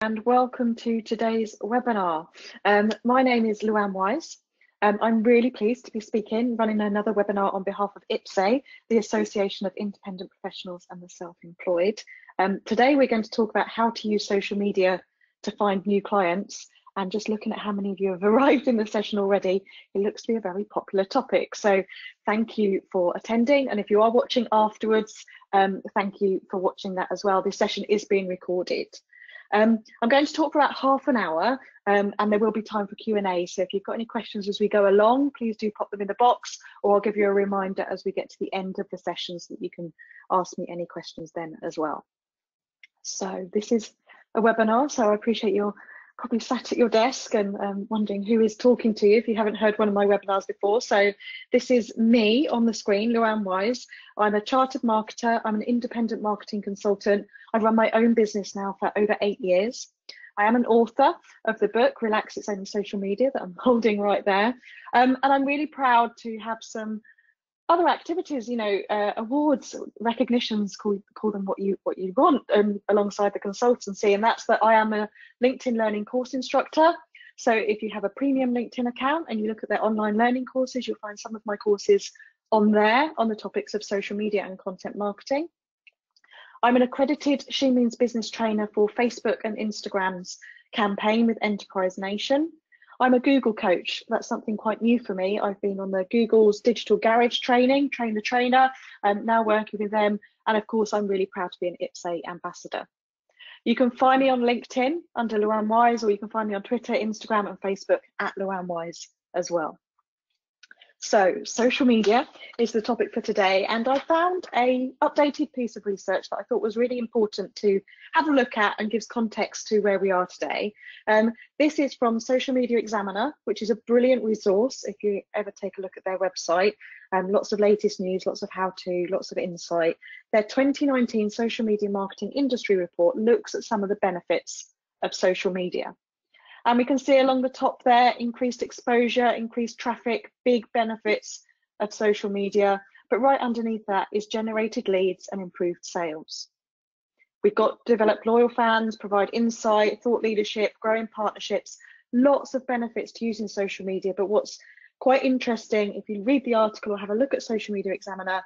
And welcome to today's webinar. My name is Luan. I'm really pleased to be running another webinar on behalf of IPSE, the Association of Independent Professionals and the Self-Employed. Today we're going to talk about how to use social media to find new clients. And just looking at how many of you have arrived in the session already, it looks to be a very popular topic. So thank you for attending. And if you are watching afterwards, thank you for watching that as well. This session is being recorded. I'm going to talk for about half an hour and there will be time for Q&A. So if you've got any questions as we go along, please do pop them in the box, or I'll give you a reminder as we get to the end of the session so that you can ask me any questions then as well. So this is a webinar, so I appreciate you're probably sat at your desk and wondering who is talking to you if you haven't heard one of my webinars before. So this is me on the screen, Luan Wise. I'm a chartered marketer. I'm an independent marketing consultant. I've run my own business now for over 8 years. I am an author of the book, Relax, It's Only Social Media, that I'm holding right there. And I'm really proud to have some other activities, awards, recognitions, call them what you want, alongside the consultancy, and that's that I am a LinkedIn learning course instructor. So if you have a premium LinkedIn account and you look at their online learning courses, you'll find some of my courses on there on the topics of social media and content marketing. I'm an accredited She Means Business trainer for Facebook and Instagram's campaign with Enterprise Nation. I'm a Google coach. That's something quite new for me. I've been on the Google's Digital Garage training, Train the Trainer, now working with them. And of course, I'm really proud to be an IPSE ambassador. You can find me on LinkedIn under Luan Wise, or you can find me on Twitter, Instagram, and Facebook at Luan Wise as well. So social media is the topic for today, and I found an updated piece of research that I thought was really important to have a look at and gives context to where we are today. This is from Social Media Examiner, which is a brilliant resource if you ever take a look at their website. Lots of latest news, lots of how-to, lots of insight. Their 2019 Social Media Marketing Industry Report looks at some of the benefits of social media. And we can see along the top there, increased exposure, increased traffic, big benefits of social media. But right underneath that is generated leads and improved sales. We've got developed loyal fans, provide insight, thought leadership, growing partnerships, lots of benefits to using social media. But what's quite interesting, if you read the article or have a look at Social Media Examiner,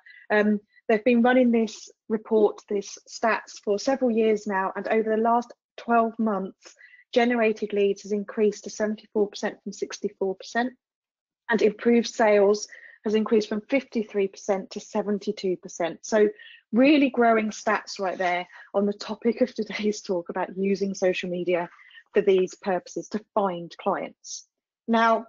they've been running this report, this stats for several years now. And over the last 12 months, generated leads has increased to 74% from 64%, and improved sales has increased from 53% to 72%. So really growing stats right there on the topic of today's talk about using social media for these purposes to find clients. Now,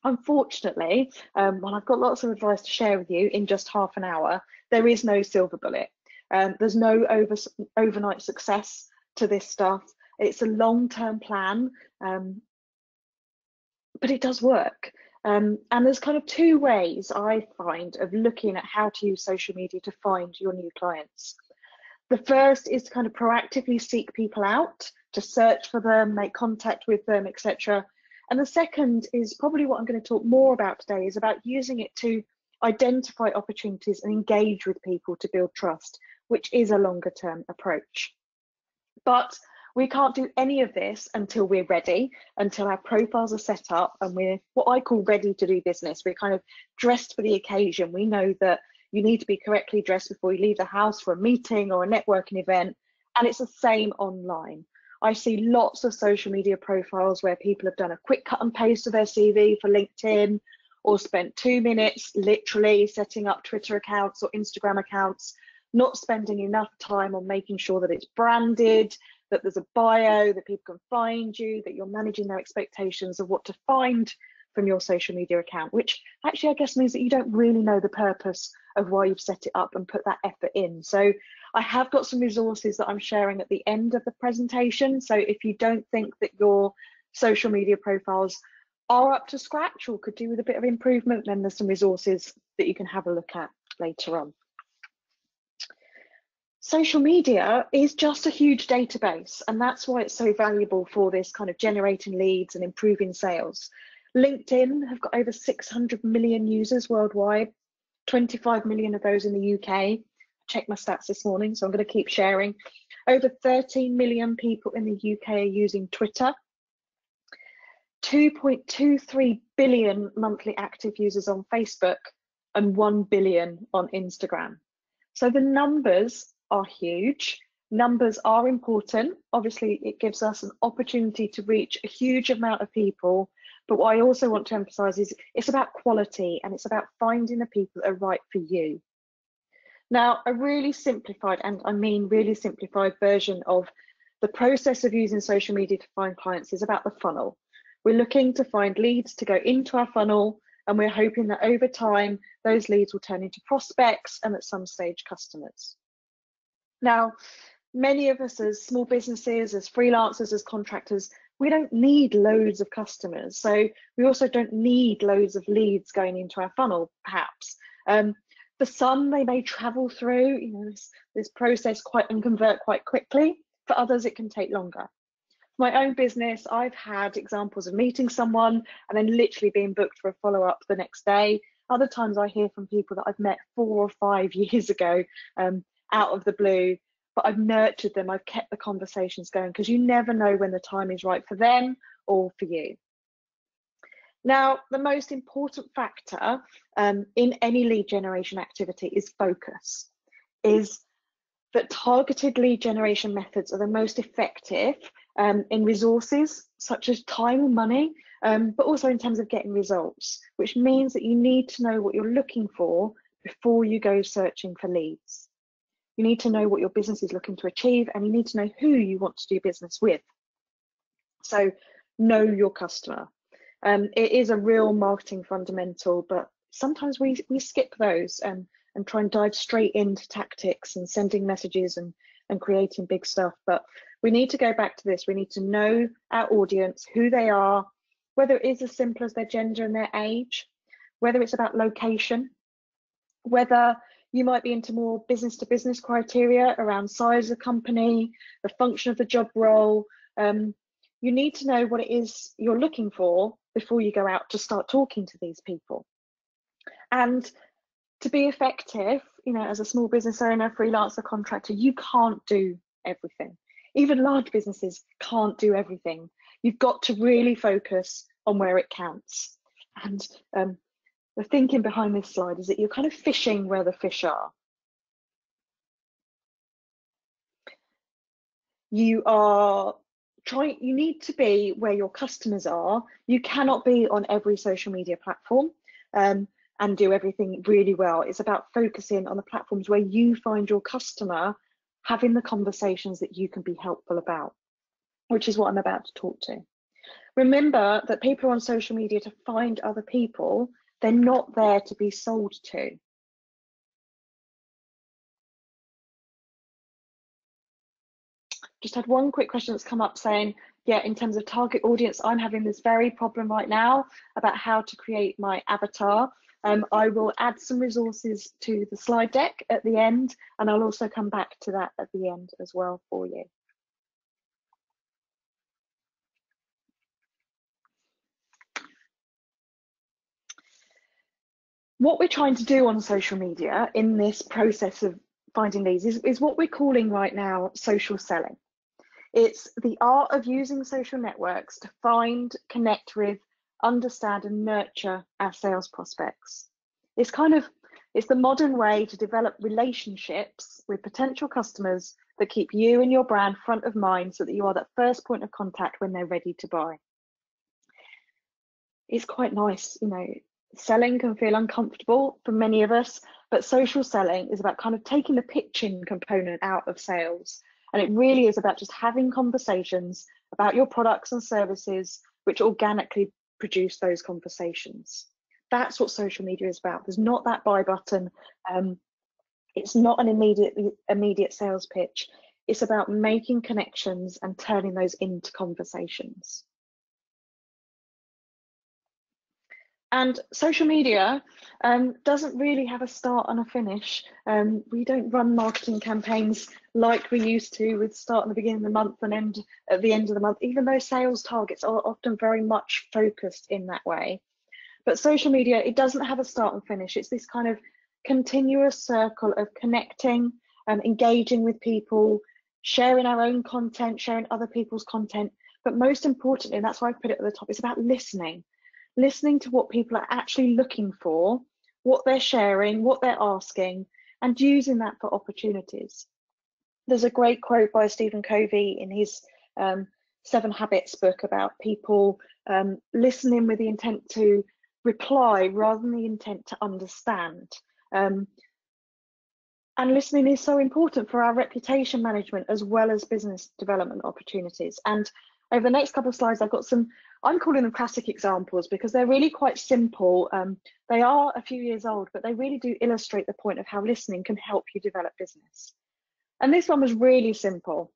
unfortunately, while I've got lots of advice to share with you in just half an hour, there is no silver bullet. There's no overnight success to this stuff. It's a long-term plan, but it does work. And there's kind of two ways I find of looking at how to use social media to find your new clients. The first is to kind of proactively seek people out, to search for them, make contact with them, etc. And the second is probably what I'm going to talk more about today, is about using it to identify opportunities and engage with people to build trust, which is a longer-term approach. But we can't do any of this until we're ready, until our profiles are set up and we're what I call ready to do business. We're kind of dressed for the occasion. We know that you need to be correctly dressed before you leave the house for a meeting or a networking event, and it's the same online. I see lots of social media profiles where people have done a quick cut and paste of their CV for LinkedIn, or spent 2 minutes literally setting up Twitter accounts or Instagram accounts, not spending enough time on making sure that it's branded, that there's a bio, that people can find you, that you're managing their expectations of what to find from your social media account, which actually I guess means that you don't really know the purpose of why you've set it up and put that effort in. So I have got some resources that I'm sharing at the end of the presentation. So if you don't think that your social media profiles are up to scratch or could do with a bit of improvement, then there's some resources that you can have a look at later on. Social media is just a huge database, and that's why it's so valuable for this kind of generating leads and improving sales. LinkedIn have got over 600 million users worldwide, 25 million of those in the UK. I checked my stats this morning, so I'm going to keep sharing. Over 13 million people in the UK are using Twitter. 2.23 billion monthly active users on Facebook and 1 billion on Instagram. So the numbers are huge. Numbers are important. Obviously, it gives us an opportunity to reach a huge amount of people. But what I also want to emphasize is it's about quality, and it's about finding the people that are right for you. Now, a really simplified, and I mean really simplified version of the process of using social media to find clients is about the funnel. We're looking to find leads to go into our funnel, and we're hoping that over time, those leads will turn into prospects and at some stage customers. Now, many of us as small businesses, as freelancers, as contractors, we don't need loads of customers. So we also don't need loads of leads going into our funnel, perhaps. For some, they may travel through this process and convert quite quickly. For others, it can take longer. My own business, I've had examples of meeting someone and then literally being booked for a follow-up the next day. Other times I hear from people that I've met 4 or 5 years ago out of the blue, but I've nurtured them, I've kept the conversations going, because you never know when the time is right for them or for you. Now, the most important factor in any lead generation activity is focus, is that targeted lead generation methods are the most effective in resources such as time and money, but also in terms of getting results, which means that you need to know what you're looking for before you go searching for leads. You need to know what your business is looking to achieve, and you need to know who you want to do business with. So know your customer. It is a real marketing fundamental, but sometimes we skip those and try and dive straight into tactics and sending messages and creating big stuff. But we need to go back to this. We need to know our audience, who they are, whether it is as simple as their gender and their age, whether it's about location, whether you might be into more business to business criteria around size of company, the function of the job role. You need to know what it is you're looking for before you go out to start talking to these people. And to be effective, as a small business owner, freelancer, contractor, you can't do everything. Even large businesses can't do everything. You've got to really focus on where it counts. And the thinking behind this slide is that you're kind of fishing where the fish are. You need to be where your customers are. You cannot be on every social media platform and do everything really well. It's about focusing on the platforms where you find your customer having the conversations that you can be helpful about, which is what I'm about to talk to. Remember that people are on social media to find other people. They're not there to be sold to. Just had one quick question that's come up saying, yeah, in terms of target audience, I'm having this very problem right now about how to create my avatar. I will add some resources to the slide deck at the end, and I'll also come back to that at the end as well for you. What we're trying to do on social media in this process of finding leads is what we're calling right now social selling. It's the art of using social networks to find, connect with, understand and nurture our sales prospects. It's the modern way to develop relationships with potential customers that keep you and your brand front of mind so that you are that first point of contact when they're ready to buy. It's quite nice, selling can feel uncomfortable for many of us, but social selling is about kind of taking the pitching component out of sales. And it really is about just having conversations about your products and services, which organically produce those conversations. That's what social media is about. There's not that buy button. It's not an immediate sales pitch. It's about making connections and turning those into conversations. And social media doesn't really have a start and a finish. We don't run marketing campaigns like we used to, with start at the beginning of the month and end at the end of the month, even though sales targets are often very much focused in that way. But social media, it doesn't have a start and finish. It's this kind of continuous circle of connecting and engaging with people, sharing our own content, sharing other people's content. But most importantly, and that's why I put it at the top, it's about listening to what people are actually looking for, what they're sharing, what they're asking, and using that for opportunities. There's a great quote by Stephen Covey in his 7 Habits book about people listening with the intent to reply rather than the intent to understand. And listening is so important for our reputation management as well as business development opportunities. And over the next couple of slides, I've got some, I'm calling them classic examples because they're really quite simple. They are a few years old, but they really do illustrate the point of how listening can help you develop business. And this one was really simple.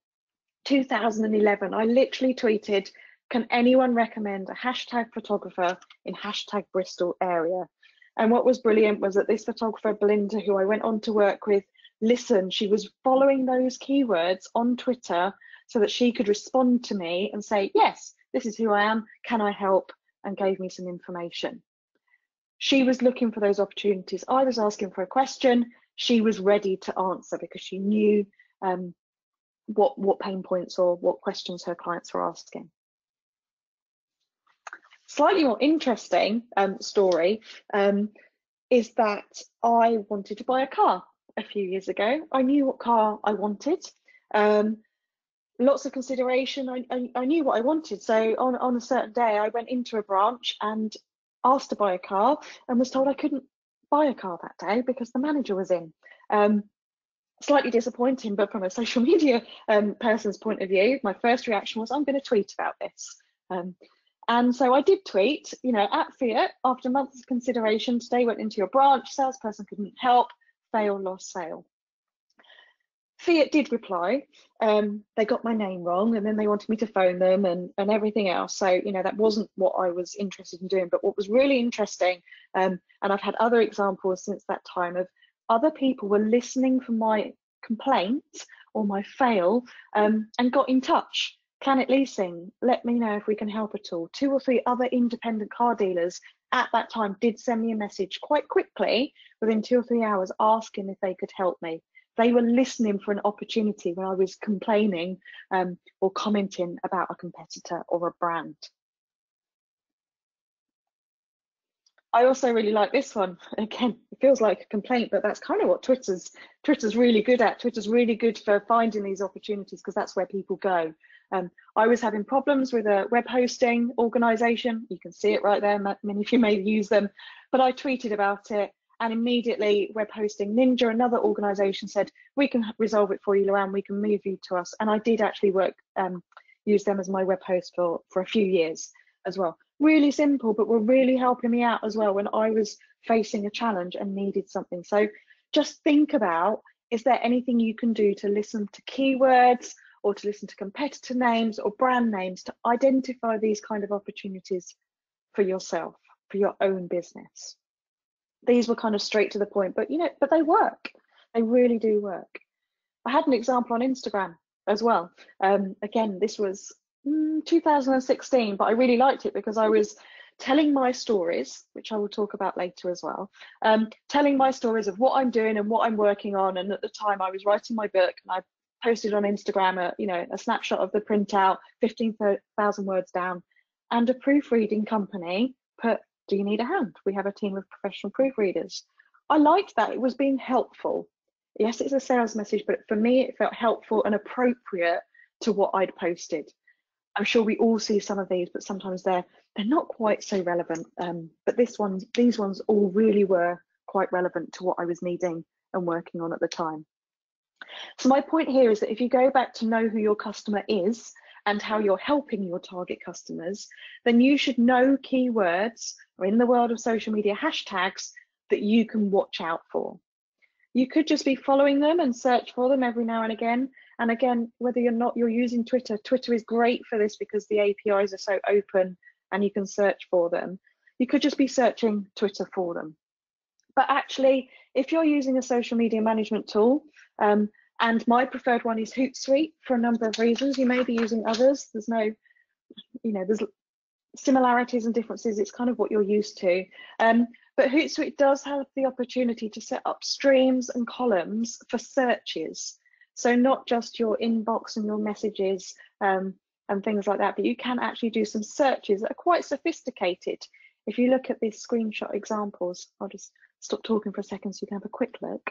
2011, I literally tweeted, can anyone recommend a hashtag photographer in hashtag Bristol area? And what was brilliant was that this photographer, Belinda, who I went on to work with, listened. She was following those keywords on Twitter so that she could respond to me and say, yes, this is who I am, can I help? And gave me some information. She was looking for those opportunities. I was asking for a question. She was ready to answer because she knew what pain points or what questions her clients were asking. Slightly more interesting story is that I wanted to buy a car a few years ago. I knew what car I wanted. Lots of consideration. I knew what I wanted. So on a certain day, I went into a branch and asked to buy a car and was told I couldn't buy a car that day because the manager was in. Slightly disappointing, but from a social media person's point of view, my first reaction was, I'm going to tweet about this. And so I did tweet, at Fiat, after months of consideration, today went into your branch, salesperson couldn't help, fail, lost sale. Fiat did reply. They got my name wrong and then they wanted me to phone them and everything else. So, that wasn't what I was interested in doing. But what was really interesting, and I've had other examples since that time of other people were listening for my complaint or my fail and got in touch. Planet Leasing, let me know if we can help at all. 2 or 3 other independent car dealers at that time did send me a message quite quickly within 2 or 3 hours asking if they could help me. They were listening for an opportunity when I was complaining or commenting about a competitor or a brand. I also really like this one. Again, it feels like a complaint, but that's kind of what Twitter's really good at. Twitter's really good for finding these opportunities because that's where people go. I was having problems with a web hosting organization. You can see it right there. Many of you may use them, but I tweeted about it and immediately Web Hosting Ninja, another organization, said, we can resolve it for you, Luan, we can move you to us. And I did actually use them as my web host for a few years as well. Really simple, but were really helping me out as well when I was facing a challenge and needed something. So just think about, is there anything you can do to listen to keywords or to listen to competitor names or brand names to identify these kind of opportunities for yourself, for your own business? These were kind of straight to the point, but but they work. They really do work. I had an example on Instagram as well. Again, this was 2016, but I really liked it because I was telling my stories, which I will talk about later as well, telling my stories of what I'm doing and what I'm working on. And at the time I was writing my book and I posted on Instagram a snapshot of the printout, 15,000 words down, and a proofreading company put, do you need a hand? We have a team of professional proofreaders. I liked that. It was being helpful. Yes, it's a sales message, but for me, it felt helpful and appropriate to what I'd posted. I'm sure we all see some of these, but sometimes they're not quite so relevant. But these ones all really were quite relevant to what I was needing and working on at the time. So my point here is that if you go back to know who your customer is and how you're helping your target customers, then you should know keywords, or in the world of social media, hashtags that you can watch out for. You could just be following them and search for them every now and again. And again, whether you're using Twitter, Twitter is great for this because the APIs are so open and you can search for them. You could just be searching Twitter for them. But actually, if you're using a social media management tool, and my preferred one is HootSuite for a number of reasons. You may be using others. There's no, there's similarities and differences. It's kind of what you're used to. But HootSuite does have the opportunity to set up streams and columns for searches. So not just your inbox and your messages and things like that, but you can actually do some searches that are quite sophisticated. If you look at these screenshot examples, I'll just stop talking for a second so you can have a quick look.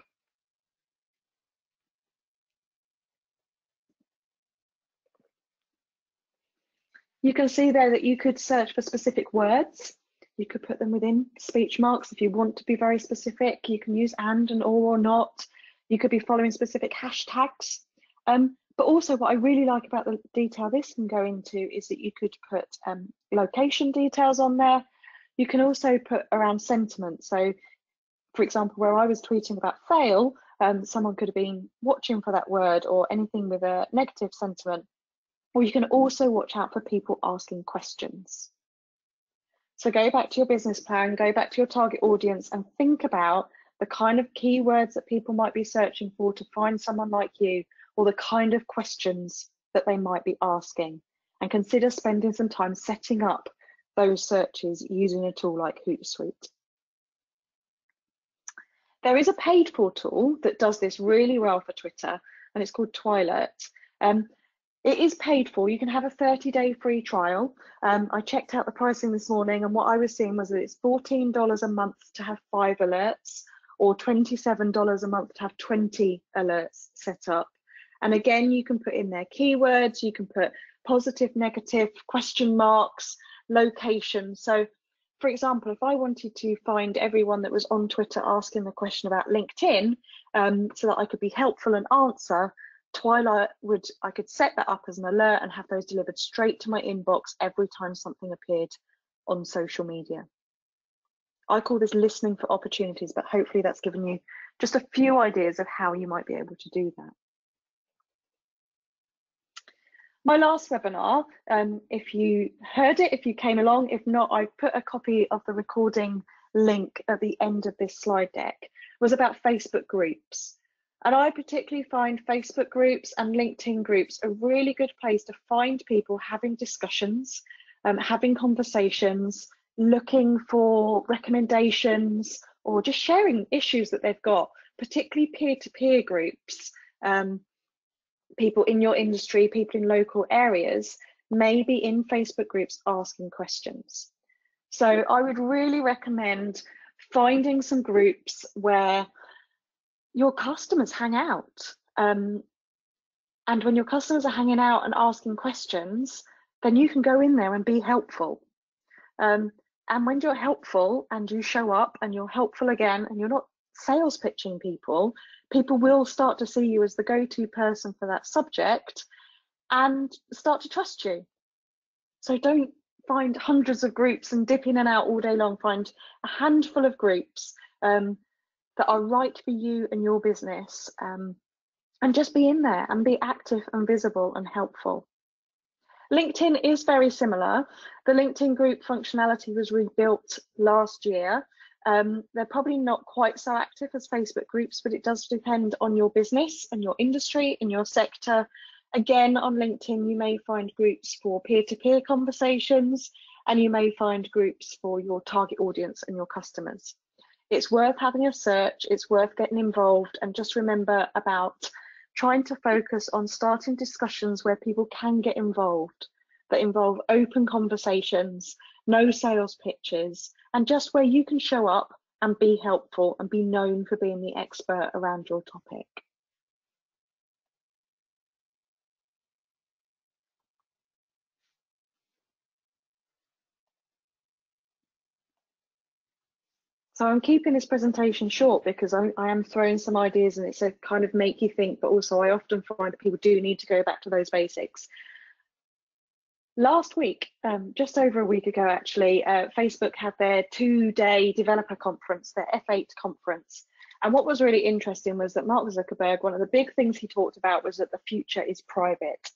You can see there that you could search for specific words. You could put them within speech marks if you want to be very specific. You can use and or not. You could be following specific hashtags. But also what I really like about the detail this can go into is that you could put location details on there. You can also put around sentiment. So for example, where I was tweeting about fail, someone could have been watching for that word or anything with a negative sentiment. Or you can also watch out for people asking questions. So go back to your business plan, go back to your target audience and think about the kind of keywords that people might be searching for to find someone like you, or the kind of questions that they might be asking. And consider spending some time setting up those searches using a tool like HootSuite. There is a paid for tool that does this really well for Twitter, and it's called Twilit. It is paid for. You can have a 30-day free trial. I checked out the pricing this morning, and what I was seeing was that it's $14 a month to have 5 alerts, or $27 a month to have 20 alerts set up. And again, you can put in their keywords, you can put positive, negative, question marks, location. So for example, if I wanted to find everyone that was on Twitter asking the question about LinkedIn, so that I could be helpful and answer, Twilit I could set that up as an alert and have those delivered straight to my inbox every time something appeared on social media. I call this listening for opportunities, but hopefully that's given you just a few ideas of how you might be able to do that. My last webinar, if you heard it, if you came along, if not, I put a copy of the recording link at the end of this slide deck, was about Facebook groups. And I particularly find Facebook groups and LinkedIn groups a really good place to find people having discussions, having conversations, looking for recommendations, or just sharing issues that they've got, particularly peer-to-peer groups. People in your industry, people in local areas, may be in Facebook groups asking questions. So I would really recommend finding some groups where your customers hang out. And when your customers are hanging out and asking questions, then you can go in there and be helpful. And when you're helpful and you show up and you're helpful again and you're not sales pitching people, people will start to see you as the go-to person for that subject and start to trust you. So don't find hundreds of groups and dip in and out all day long. Find a handful of groups that are right for you and your business, and just be in there and be active and visible and helpful. LinkedIn is very similar. The LinkedIn group functionality was rebuilt last year. They're probably not quite so active as Facebook groups, but it does depend on your business and your industry and your sector. Again, on LinkedIn, you may find groups for peer-to-peer conversations, and you may find groups for your target audience and your customers. It's worth having a search, it's worth getting involved, and just remember about trying to focus on starting discussions where people can get involved, that involve open conversations, no sales pitches, and just where you can show up and be helpful and be known for being the expert around your topic. So I'm keeping this presentation short because I am throwing some ideas, and it's a kind of make you think, but also I often find that people do need to go back to those basics. Last week, just over a week ago actually, Facebook had their 2-day developer conference, their F8 conference. And what was really interesting was that Mark Zuckerberg, one of the big things he talked about was that the future is private.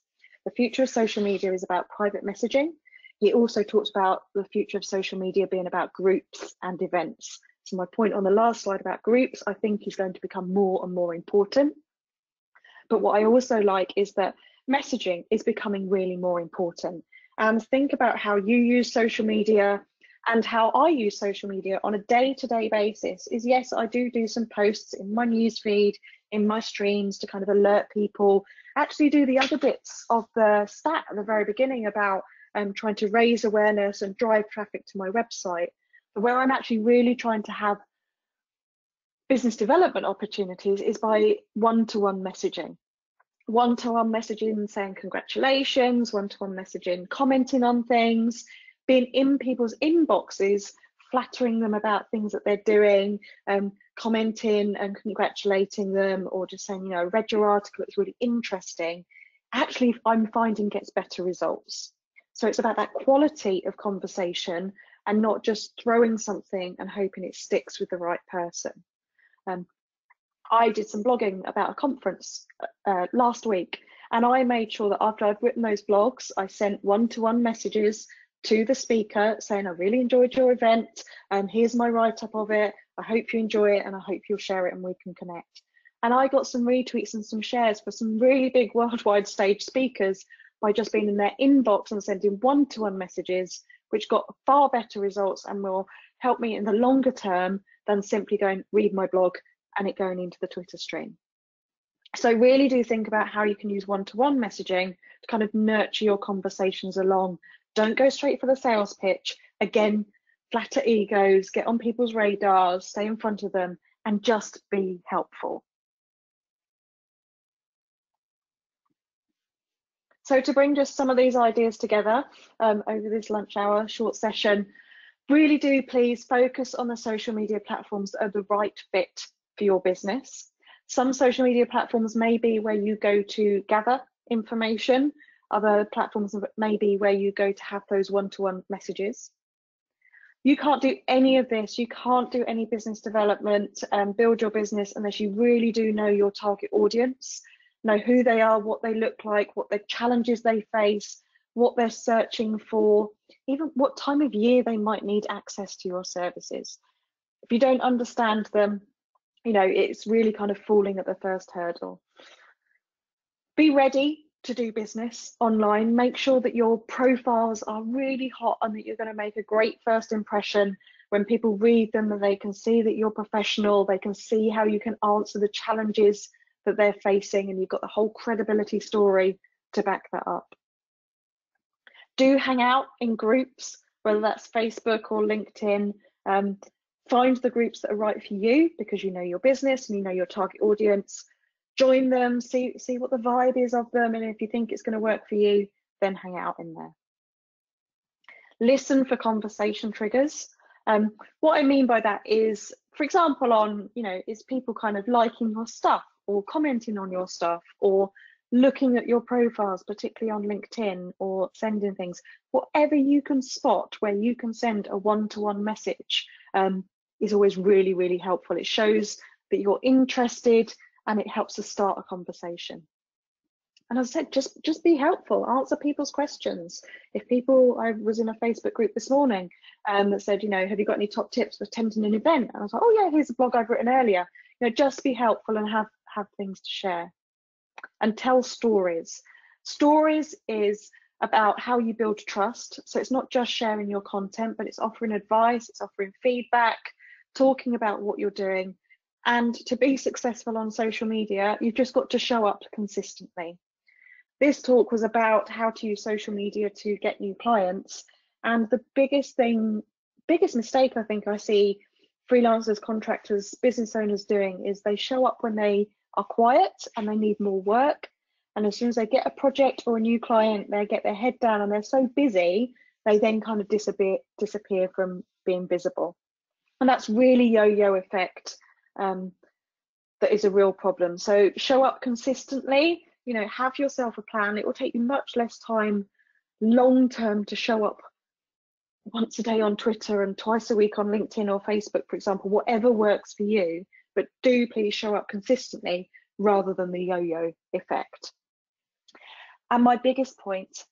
The future of social media is about private messaging. He also talked about the future of social media being about groups and events. So my point on the last slide about groups, I think, is going to become more and more important. But what I also like is that messaging is becoming really more important. And think about how you use social media and how I use social media on a day-to-day basis. Is yes, I do some posts in my newsfeed, in my streams to kind of alert people, actually do the other bits of the stat at the very beginning about trying to raise awareness and drive traffic to my website. But where I'm actually really trying to have business development opportunities is by one-to-one messaging. One-to-one messaging saying congratulations, one-to-one messaging commenting on things, being in people's inboxes, flattering them about things that they're doing, commenting and congratulating them, or just saying, you know, I read your article, it's really interesting. Actually, I'm finding gets better results. So it's about that quality of conversation and not just throwing something and hoping it sticks with the right person. I did some blogging about a conference last week, and I made sure that after I've written those blogs, I sent one-to-one messages to the speaker saying, I really enjoyed your event, here's my write-up of it, I hope you enjoy it and I hope you'll share it and we can connect. And I got some retweets and some shares for some really big worldwide stage speakers by just being in their inbox and sending one-to-one messages, which got far better results and will help me in the longer term than simply going, read my blog, and it going into the Twitter stream. So really do think about how you can use one-to-one messaging to kind of nurture your conversations along. Don't go straight for the sales pitch. Again, flatter egos, get on people's radars, stay in front of them, and just be helpful. So to bring just some of these ideas together over this lunch hour short session, really do please focus on the social media platforms that are the right fit for your business. Some social media platforms may be where you go to gather information. Other platforms may be where you go to have those one-to-one messages. You can't do any of this. You can't do any business development, build your business unless you really do know your target audience, know who they are, what they look like, what the challenges they face, what they're searching for, even what time of year they might need access to your services. If you don't understand them, you know, it's really kind of falling at the first hurdle. Be ready to do business online. Make sure that your profiles are really hot and that you're going to make a great first impression. When people read them, and they can see that you're professional, they can see how you can answer the challenges that they're facing, and you've got the whole credibility story to back that up. Do hang out in groups, whether that's Facebook or LinkedIn. Find the groups that are right for you because you know your business and you know your target audience. Join them, see what the vibe is of them, and if you think it's going to work for you, then hang out in there. Listen for conversation triggers. What I mean by that is, for example, on, you know, is people kind of liking your stuff or commenting on your stuff or looking at your profiles, particularly on LinkedIn, or sending things. Whatever you can spot where you can send a one-to-one message is always really, really helpful. It shows that you're interested and it helps to start a conversation. And as I said, just be helpful, answer people's questions. If people, I was in a Facebook group this morning that said, you know, have you got any top tips for attending an event? And I was like, oh yeah, here's a blog I've written earlier. You know, just be helpful and have things to share. And tell stories. Stories is about how you build trust. So it's not just sharing your content, but it's offering advice, it's offering feedback, talking about what you're doing. And to be successful on social media, you've just got to show up consistently. This talk was about how to use social media to get new clients. And the biggest mistake I think I see freelancers, contractors, business owners doing is they show up when they are quiet and they need more work. And as soon as they get a project or a new client, they get their head down and they're so busy, they then kind of disappear from being visible. And that's really yo-yo effect that is a real problem. So show up consistently, you know, have yourself a plan. It will take you much less time long term to show up once a day on Twitter and twice a week on LinkedIn or Facebook, for example, whatever works for you, but do please show up consistently rather than the yo-yo effect. And my biggest point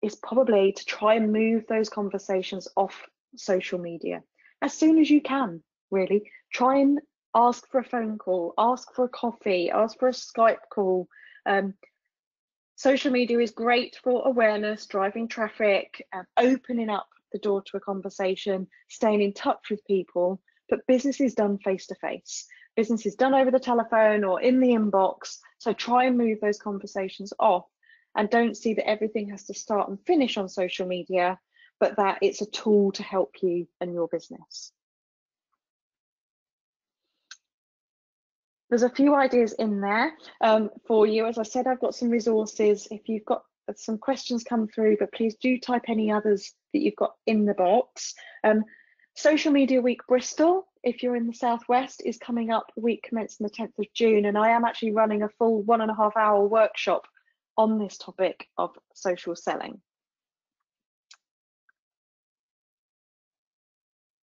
is probably to try and move those conversations off social media as soon as you can, really. Try and ask for a phone call, ask for a coffee, ask for a Skype call. Social media is great for awareness, driving traffic, opening up the door to a conversation, staying in touch with people, but business is done face to face. business is done over the telephone or in the inbox. So try and move those conversations off, and don't see that everything has to start and finish on social media, but that it's a tool to help you and your business. There's a few ideas in there for you. As I said, I've got some resources. If you've got some questions come through, but please do type any others that you've got in the box. Social Media Week Bristol, if you're in the Southwest, is coming up the week commencing the 10th of June, and I am actually running a full 1.5 hour workshop on this topic of social selling.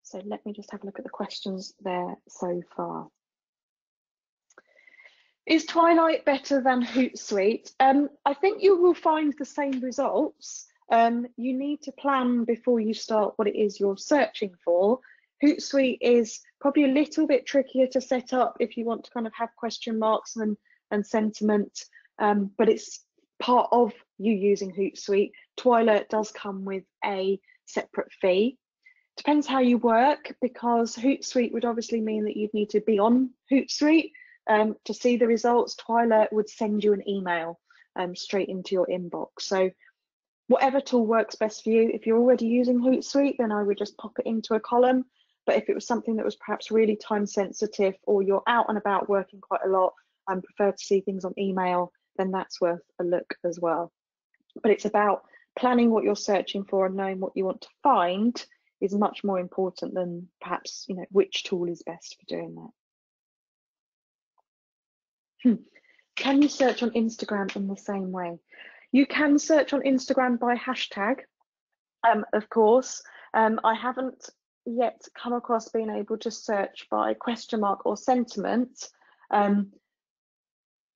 So let me just have a look at the questions there so far. Is Twilit better than HootSuite? I think you will find the same results. You need to plan before you start what it is you're searching for. HootSuite is probably a little bit trickier to set up if you want to kind of have question marks and sentiment, but it's part of you using HootSuite. Twilit does come with a separate fee. Depends how you work, because HootSuite would obviously mean that you'd need to be on HootSuite to see the results. Twilit would send you an email straight into your inbox. So whatever tool works best for you. If you're already using HootSuite, then I would just pop it into a column. But if it was something that was perhaps really time sensitive, or you're out and about working quite a lot and prefer to see things on email, then that's worth a look as well. But it's about planning what you're searching for, and knowing what you want to find is much more important than perhaps, you know, which tool is best for doing that. Can you search on Instagram in the same way? You can search on Instagram by hashtag, of course. I haven't yet come across being able to search by question mark or sentiment.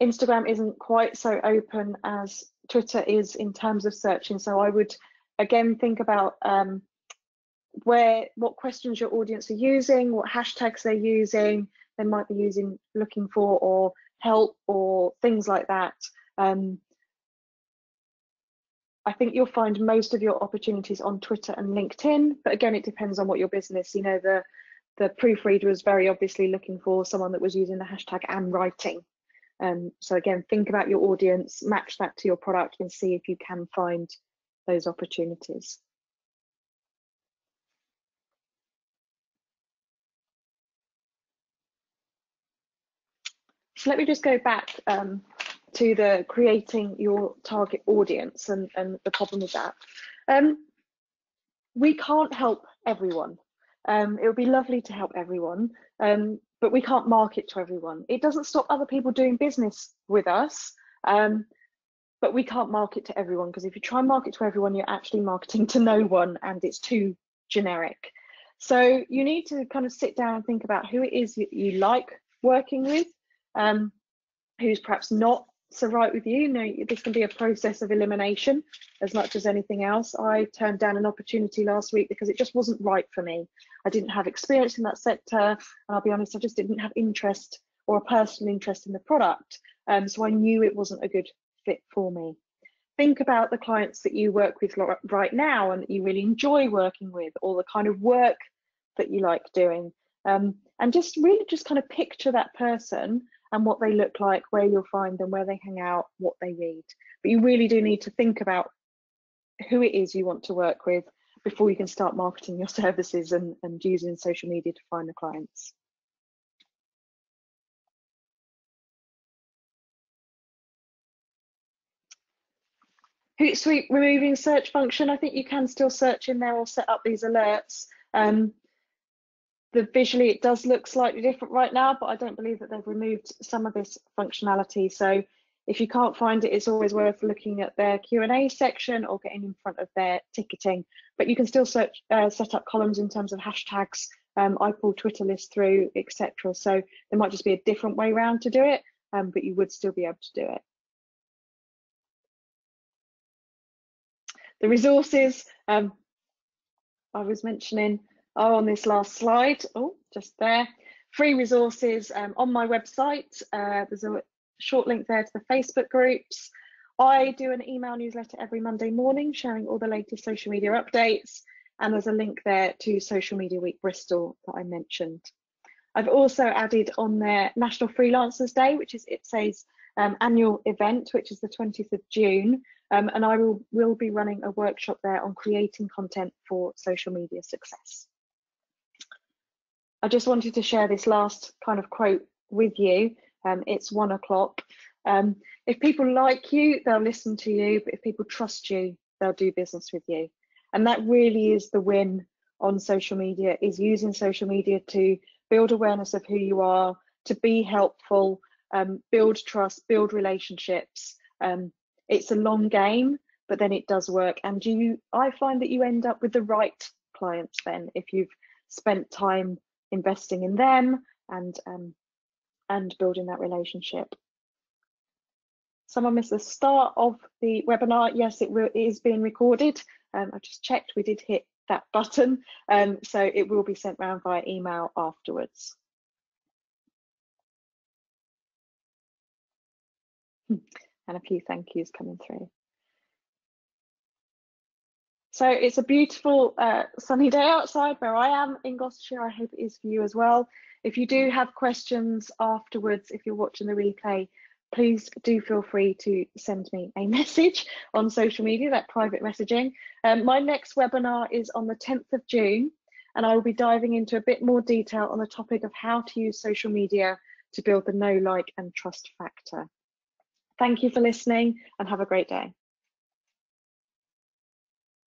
Instagram isn't quite so open as Twitter is in terms of searching. So I would again think about what questions your audience are using, what hashtags they're using. They might be using looking for or help or things like that. I think you'll find most of your opportunities on Twitter and LinkedIn, but again, it depends on what your business, you know, the proofreader was very obviously looking for someone that was using the hashtag and writing. So again, think about your audience, match that to your product, and see if you can find those opportunities. So let me just go back to the creating your target audience and the problem with that. We can't help everyone. It would be lovely to help everyone, but we can't market to everyone. It doesn't stop other people doing business with us, but we can't market to everyone, because if you try and market to everyone, you're actually marketing to no one, and it's too generic. So you need to kind of sit down and think about who it is you like working with, who's perhaps not so right with you. You know, this can be a process of elimination as much as anything else. I turned down an opportunity last week because it just wasn't right for me. I didn't have experience in that sector, and I'll be honest, I just didn't have interest or a personal interest in the product. So I knew it wasn't a good fit for me. Think about the clients that you work with right now and that you really enjoy working with, or the kind of work that you like doing, and just really just kind of picture that person and what they look like, where you'll find them, where they hang out, what they read. But you really do need to think about who it is you want to work with before you can start marketing your services and using social media to find the clients. HootSuite removing search function. I think you can still search in there or set up these alerts. Visually it does look slightly different right now, but I don't believe that they've removed some of this functionality. So if you can't find it, it's always worth looking at their Q&A section or getting in front of their ticketing. But you can still search, set up columns in terms of hashtags. I pull Twitter lists through, etc. So there might just be a different way around to do it, but you would still be able to do it. The resources I was mentioning are on this last slide. Oh, just there. Free resources on my website. There's a short link there to the Facebook groups. I do an email newsletter every Monday morning sharing all the latest social media updates. And there's a link there to Social Media Week Bristol that I mentioned. I've also added on their National Freelancers Day, which is IPSE's annual event, which is the 20th of June. And I will be running a workshop there on creating content for social media success. I just wanted to share this last kind of quote with you. It's 1 o'clock. If people like you, they'll listen to you, but if people trust you, they'll do business with you. And that really is the win on social media, is using social media to build awareness of who you are, to be helpful, build trust, build relationships. It's a long game, but then it does work. And I find that you end up with the right clients then, if you've spent time investing in them and building that relationship. Someone missed the start of the webinar. Yes, it is being recorded. I just checked, we did hit that button. So it will be sent round via email afterwards. And a few thank yous coming through. So it's a beautiful sunny day outside where I am in Gloucestershire. I hope it is for you as well. If you do have questions afterwards, if you're watching the replay, please do feel free to send me a message on social media, that private messaging. My next webinar is on the 10th of June, and I will be diving into a bit more detail on the topic of how to use social media to build the know, like, and trust factor. Thank you for listening and have a great day.